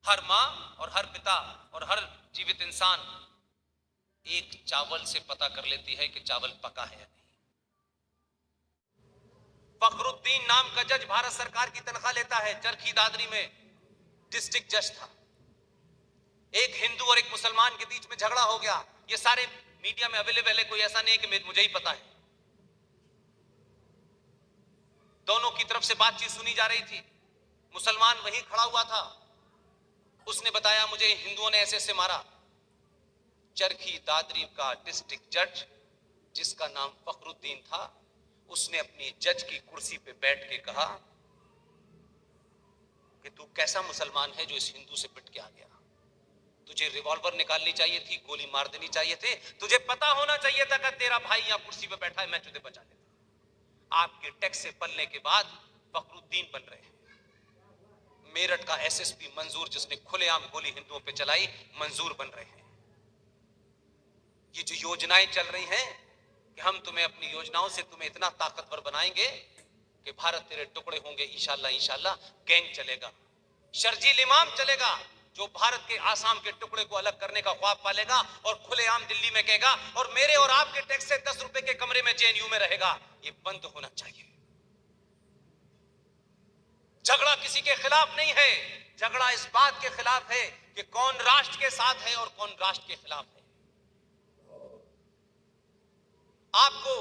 हर मां और हर पिता और हर जीवित इंसान एक चावल से पता कर लेती है कि चावल पका है या नहीं। फखरुद्दीन नाम का जज भारत सरकार की तनख्वाह लेता है, चरखी दादरी में डिस्ट्रिक्ट जज था। एक हिंदू और एक मुसलमान के बीच में झगड़ा हो गया। ये सारे मीडिया में अवेलेबल है, कोई ऐसा नहीं है कि मुझे ही पता है। दोनों की तरफ से बातचीत सुनी जा रही थी। मुसलमान वहीं खड़ा हुआ था, उसने बताया मुझे हिंदुओं ने ऐसे ऐसे मारा। चरखी दादरी का डिस्ट्रिक्ट जज जिसका नाम फखरुद्दीन था, उसने अपनी जज की कुर्सी पे बैठ के कहा कि तू कैसा मुसलमान है जो इस हिंदू से पिट के आ गया। तुझे रिवॉल्वर निकालनी चाहिए थी, गोली मार देनी चाहिए थी, तुझे पता होना चाहिए था कि तेरा भाई यहां कुर्सी पे बैठा है, मैं तुझे बचा लेता। आपके टैक्स से पलने के बाद फखरुद्दीन बन रहे हैं। मेरठ का एसएसपी मंजूर, जिसने खुलेआम गोली हिंदुओं पे चलाई, मंजूर बन रहे हैं। ये जो योजनाएं चल रही हैं कि हम तुम्हें अपनी योजनाओं से तुम्हें इतना ताकतवर बनाएंगे कि भारत तेरे टुकड़े होंगे, इंशाल्लाह इंशाल्लाह। गैंग चलेगा, शर्जील इमाम चलेगा, जो भारत के आसाम के टुकड़े को अलग करने का ख्वाब पालेगा और खुलेआम दिल्ली में कहेगा और मेरे और आपके टैक्स से 10 रुपए के कमरे में जेएनयू में रहेगा। ये बंद होना चाहिए। झगड़ा किसी के खिलाफ नहीं है, झगड़ा इस बात के खिलाफ है कि कौन राष्ट्र के साथ है और कौन राष्ट्र के खिलाफ है। आपको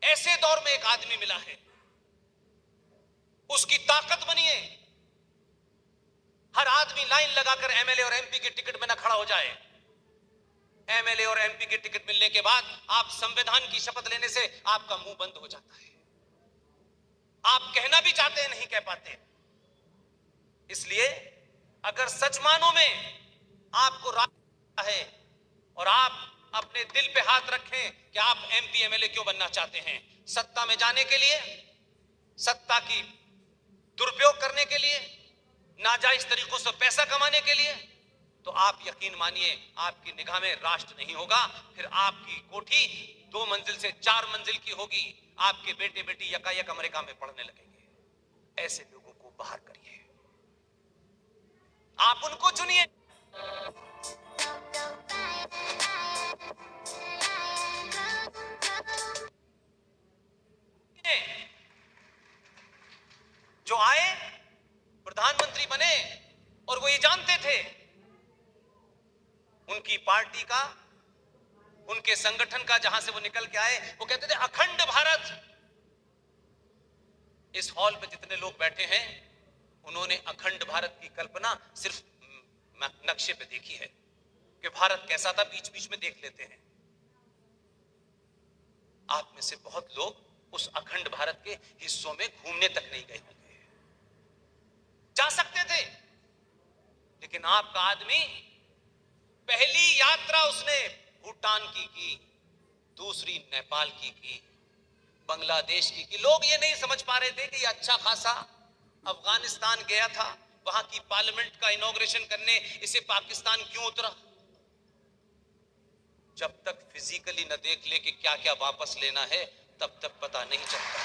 ऐसे दौर में एक आदमी मिला है, उसकी ताकत बनिए। हर आदमी लाइन लगाकर एमएलए और एमपी के टिकट में ना खड़ा हो जाए। एमएलए और एमपी के टिकट मिलने के बाद आप संविधान की शपथ लेने से आपका मुंह बंद हो जाता है। आप कहना भी चाहते हैं, नहीं कह पाते। इसलिए अगर सच मानो में आपको राज है और आप अपने दिल पे हाथ रखें कि आप एमपी एमएलए क्यों बनना चाहते हैं, सत्ता में जाने के लिए, सत्ता की दुरुपयोग करने के लिए, नाजायज तरीकों से पैसा कमाने के लिए, तो आप यकीन मानिए आपकी निगाह में राष्ट्र नहीं होगा। फिर आपकी कोठी 2 मंजिल से 4 मंजिल की होगी। आपके बेटे बेटी यकायक अमेरिका में पढ़ने लगेंगे। ऐसे लोगों को बाहर करिए, आप उनको चुनिए। जो आए, प्रधानमंत्री बने और वो ये जानते थे उनकी पार्टी का, उनके संगठन का, जहां से वो निकल के आए, वो कहते थे अखंड भारत। इस हॉल में जितने लोग बैठे हैं उन्होंने अखंड भारत की कल्पना सिर्फ नक्शे पे देखी है कि भारत कैसा था, बीच बीच में देख लेते हैं। आप में से बहुत लोग उस अखंड भारत के हिस्सों में घूमने तक नहीं गए होंगे। जा सकते थे, लेकिन आपका आदमी पहली यात्रा उसने भूटान की, दूसरी नेपाल की, बांग्लादेश की। लोग ये नहीं समझ पा रहे थे कि ये अच्छा खासा अफगानिस्तान गया था, वहां की पार्लियामेंट का इनॉग्रेशन करने, इसे पाकिस्तान क्यों उतरा। जब तक फिजिकली न देख ले कि क्या क्या वापस लेना है, तब तक पता नहीं चलता।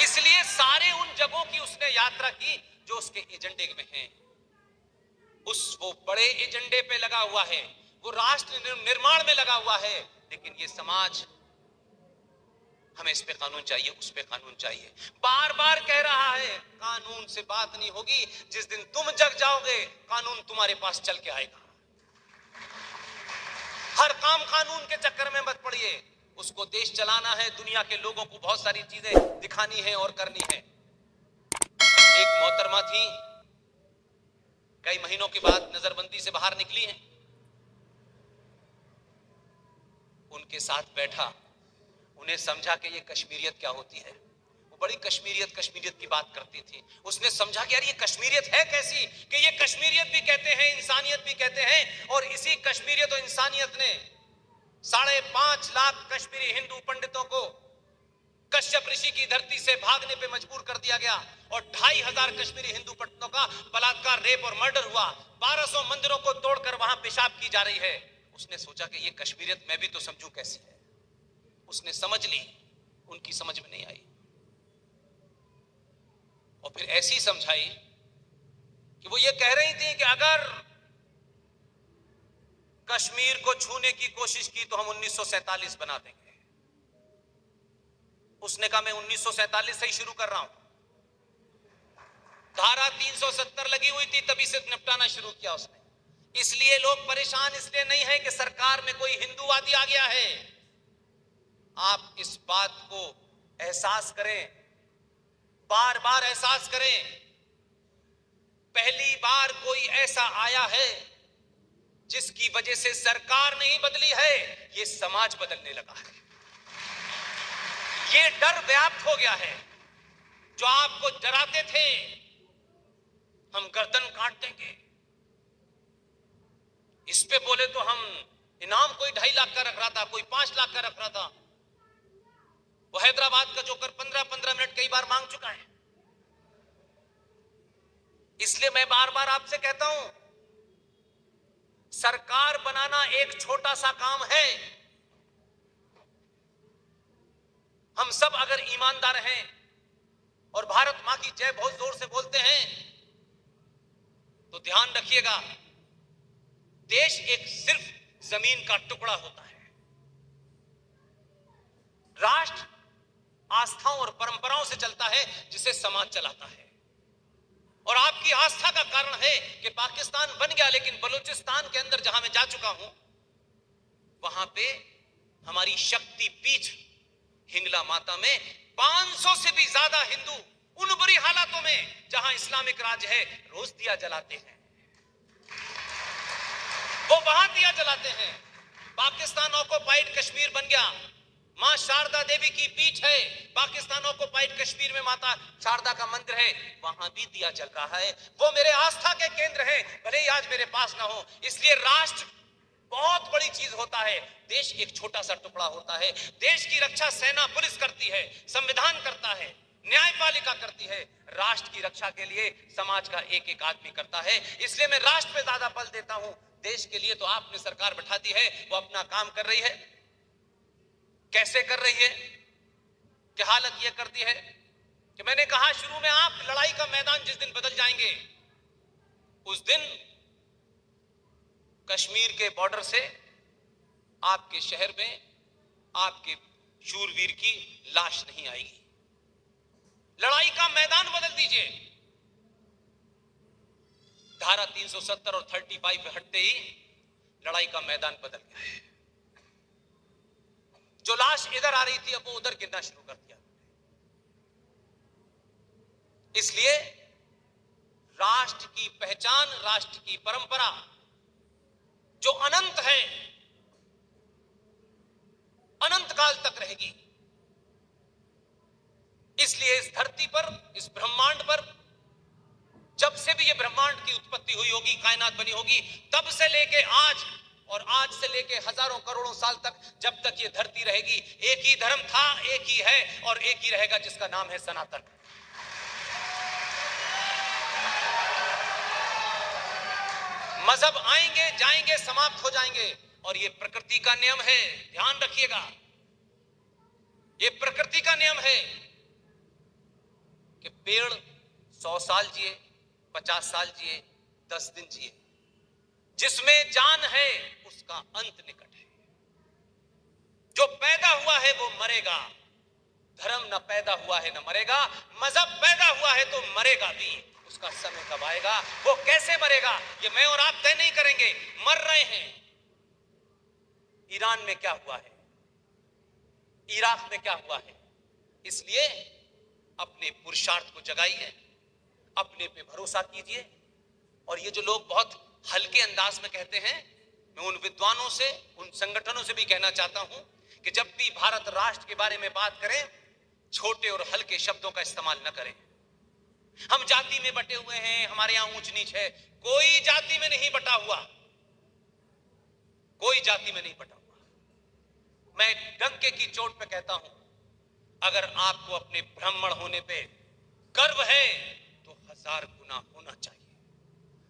इसलिए सारे उन जगहों की उसने यात्रा की जो उसके एजेंडे में हैं। वो बड़े एजेंडे पे लगा हुआ है, वो राष्ट्र निर्माण में लगा हुआ है। लेकिन ये समाज, हमें इस पे कानून चाहिए, उस पे कानून चाहिए, बार बार कह रहा है। कानून से बात नहीं होगी। जिस दिन तुम जग जाओगे, कानून तुम्हारे पास चल के आएगा। हर काम कानून के चक्कर में मत पड़िए। उसको देश चलाना है, दुनिया के लोगों को बहुत सारी चीजें दिखानी है और करनी है। एक मोहतरमा थी, कई महीनों के बाद नजरबंदी से बाहर निकली हैं। उनके साथ बैठा, उन्हें समझा कि ये कश्मीरियत क्या होती है। वो बड़ी कश्मीरियत की बात करती थी। उसने समझा कि यार ये कश्मीरियत है कैसी, कि ये कश्मीरियत भी कहते हैं, इंसानियत भी कहते हैं। और इसी कश्मीरियत और इंसानियत ने 5.5 लाख कश्मीरी हिंदू पंडितों को कश्यप ऋषि की धरती से भागने पे मजबूर कर दिया गया और 2,500 कश्मीरी हिंदू पंडितों का बलात्कार, रेप और मर्डर हुआ। 1200 मंदिरों को तोड़कर वहां पेशाब की जा रही है। उसने सोचा कि ये कश्मीरियत मैं भी तो समझूं कैसी है। उसने समझ ली, उनकी समझ में नहीं आई। और फिर ऐसी समझाई कि वो ये कह रही थी कि अगर कश्मीर को छूने की कोशिश की तो हम 1947 बना देंगे। उसने कहा मैं 1947 से ही शुरू कर रहा हूं। धारा 370 लगी हुई थी, तभी से निपटाना शुरू किया उसने। इसलिए लोग परेशान इसलिए नहीं है कि सरकार में कोई हिंदूवादी आ गया है। आप इस बात को एहसास करें, बार बार एहसास करें। पहली बार कोई ऐसा आया है जिसकी वजह से सरकार नहीं बदली है, यह समाज बदलने लगा है। यह डर व्याप्त हो गया है। जो आपको डराते थे हम गर्दन काट देंगे, इस पे बोले तो हम इनाम कोई 2.5 लाख का रख रहा था, कोई 5 लाख का रख रहा था। वो हैदराबाद का जोकर 15-15 मिनट कई बार मांग चुका है। इसलिए मैं बार बार आपसे कहता हूं, सरकार बनाना एक छोटा सा काम है। हम सब अगर ईमानदार हैं और भारत मां की जय बहुत जोर से बोलते हैं तो ध्यान रखिएगा, देश एक सिर्फ जमीन का टुकड़ा होता है। राष्ट्र आस्थाओं और परंपराओं से चलता है जिसे समाज चलाता है। और आपकी आस्था का कारण है कि पाकिस्तान बन गया, लेकिन बलूचिस्तान के अंदर जहां मैं जा चुका हूं, वहां पे हमारी शक्ति पीठ हिंगला माता में 500 से भी ज्यादा हिंदू उन बुरी हालातों में जहां इस्लामिक राज है रोज दिया जलाते हैं। वो वहां दिया जलाते हैं। पाकिस्तान ऑक्युपाइड कश्मीर बन गया, मां शारदा देवी की पीठ है। पाकिस्तान ऑक्युपाइड कश्मीर में माता शारदा का मंदिर है, वहां भी दिया जल रहा है। वो मेरे आस्था के केंद्र हैं, भले ही आज मेरे पास ना हो। इसलिए राष्ट्र बहुत बड़ी चीज होता है, देश एक छोटा सा टुकड़ा होता है। देश की रक्षा सेना पुलिस करती है, संविधान करता है, न्यायपालिका करती है। राष्ट्र की रक्षा के लिए समाज का एक एक आदमी करता है। इसलिए मैं राष्ट्र पे ज्यादा बल देता हूं। देश के लिए तो आपने सरकार बैठा दी है, वो अपना काम कर रही है। कैसे कर रही है? कि हालत यह करती है कि मैंने कहा शुरू में, आप लड़ाई का मैदान जिस दिन बदल जाएंगे उस दिन कश्मीर के बॉर्डर से आपके शहर में आपके शूरवीर की लाश नहीं आएगी। लड़ाई का मैदान बदल दीजिए। धारा 370 और 35 हटते ही लड़ाई का मैदान बदल गया है। जो लाश इधर आ रही थी अब वो उधर गिरना शुरू कर दिया। इसलिए राष्ट्र की पहचान, राष्ट्र की परंपरा जो अनंत है, अनंत काल तक रहेगी। इसलिए इस धरती पर, इस ब्रह्मांड पर, जब से भी ये ब्रह्मांड की उत्पत्ति हुई होगी, कायनात बनी होगी, तब से लेके आज और आज से लेके हजारों करोड़ों साल तक, जब तक ये धरती रहेगी, एक ही धर्म था, एक ही है और एक ही रहेगा, जिसका नाम है सनातन। मजहब आएंगे, जाएंगे, समाप्त हो जाएंगे, और ये प्रकृति का नियम है। ध्यान रखिएगा, ये प्रकृति का नियम है कि पेड़ 100 साल जिए, 50 साल जिए, 10 दिन जिए। जिसमें जान है उसका अंत निकट है। जो पैदा हुआ है वो मरेगा। धर्म न पैदा हुआ है न मरेगा। मजहब पैदा हुआ है तो मरेगा भी। उसका समय कब आएगा, वो कैसे मरेगा, ये मैं और आप तय नहीं करेंगे। मर रहे हैं। ईरान में क्या हुआ है, इराक में क्या हुआ है। इसलिए अपने पुरुषार्थ को जगाइए, अपने पे भरोसा कीजिए। और ये जो लोग बहुत हल्के अंदाज में कहते हैं, मैं उन विद्वानों से, उन संगठनों से भी कहना चाहता हूं कि जब भी भारत राष्ट्र के बारे में बात करें, छोटे और हल्के शब्दों का इस्तेमाल न करें। हम जाति में बटे हुए हैं, हमारे यहां ऊंच नीच है। कोई जाति में नहीं बटा हुआ, कोई जाति में नहीं बटा हुआ। मैं डंके की चोट पे कहता हूं, अगर आपको अपने ब्राह्मण होने पे गर्व है तो 1000 गुना होना चाहिए।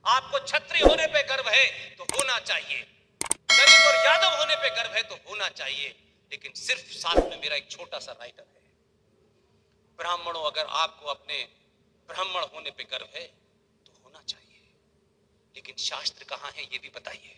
आपको क्षत्रिय होने पे गर्व है तो होना चाहिए। दलित और यादव होने पे गर्व है तो होना चाहिए। लेकिन सिर्फ साथ में मेरा एक छोटा सा राइटर है, ब्राह्मणों, अगर आपको अपने ब्राह्मण होने पे गर्व है तो होना चाहिए, लेकिन शास्त्र कहां है ये भी बताइए।